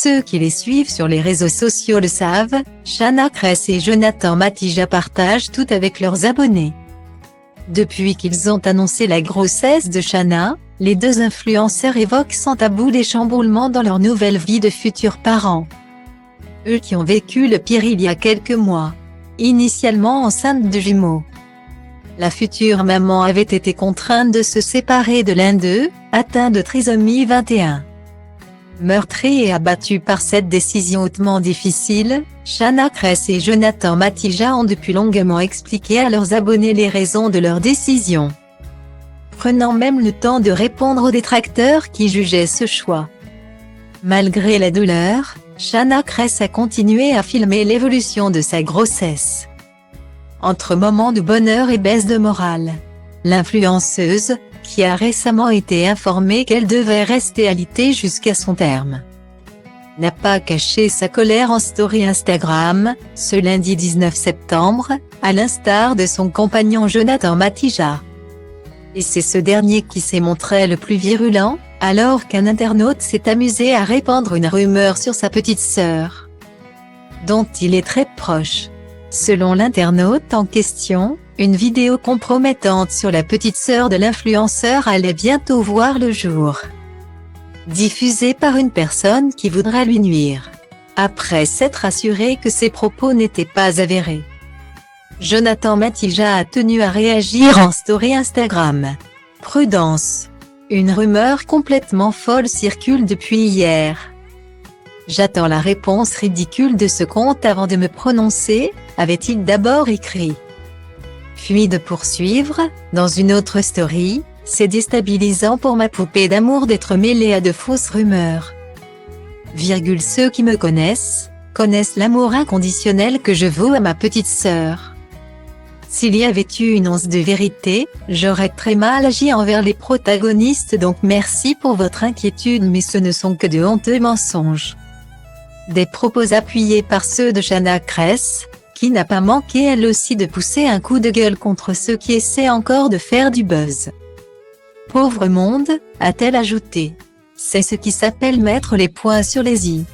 Ceux qui les suivent sur les réseaux sociaux le savent, Shanna Kress et Jonathan Matija partagent tout avec leurs abonnés. Depuis qu'ils ont annoncé la grossesse de Shanna, les deux influenceurs évoquent sans tabou les chamboulements dans leur nouvelle vie de futurs parents. Eux qui ont vécu le pire il y a quelques mois. Initialement enceinte de jumeaux, la future maman avait été contrainte de se séparer de l'un d'eux, atteint de trisomie 21. Meurtrie et abattue par cette décision hautement difficile, Shanna Kress et Jonathan Matija ont depuis longuement expliqué à leurs abonnés les raisons de leur décision, prenant même le temps de répondre aux détracteurs qui jugeaient ce choix. Malgré la douleur, Shanna Kress a continué à filmer l'évolution de sa grossesse. Entre moments de bonheur et baisse de morale, l'influenceuse, qui a récemment été informée qu'elle devait rester alitée jusqu'à son terme, n'a pas caché sa colère en story Instagram, ce lundi 19 septembre, à l'instar de son compagnon Jonathan Matija. Et c'est ce dernier qui s'est montré le plus virulent, alors qu'un internaute s'est amusé à répandre une rumeur sur sa petite sœur, dont il est très proche. Selon l'internaute en question, une vidéo compromettante sur la petite sœur de l'influenceur allait bientôt voir le jour, diffusée par une personne qui voudrait lui nuire. Après s'être assuré que ses propos n'étaient pas avérés, Jonathan Matija a tenu à réagir en story Instagram. Prudence. Une rumeur complètement folle circule depuis hier. J'attends la réponse ridicule de ce compte avant de me prononcer, avait-il d'abord écrit. Puis de poursuivre, dans une autre story, c'est déstabilisant pour ma poupée d'amour d'être mêlée à de fausses rumeurs. Ceux qui me connaissent l'amour inconditionnel que je voue à ma petite sœur. S'il y avait eu une once de vérité, j'aurais très mal agi envers les protagonistes, donc merci pour votre inquiétude, mais ce ne sont que de honteux mensonges. Des propos appuyés par ceux de Shanna Kress, qui n'a pas manqué elle aussi de pousser un coup de gueule contre ceux qui essaient encore de faire du buzz. Pauvre monde, a-t-elle ajouté. C'est ce qui s'appelle mettre les points sur les i.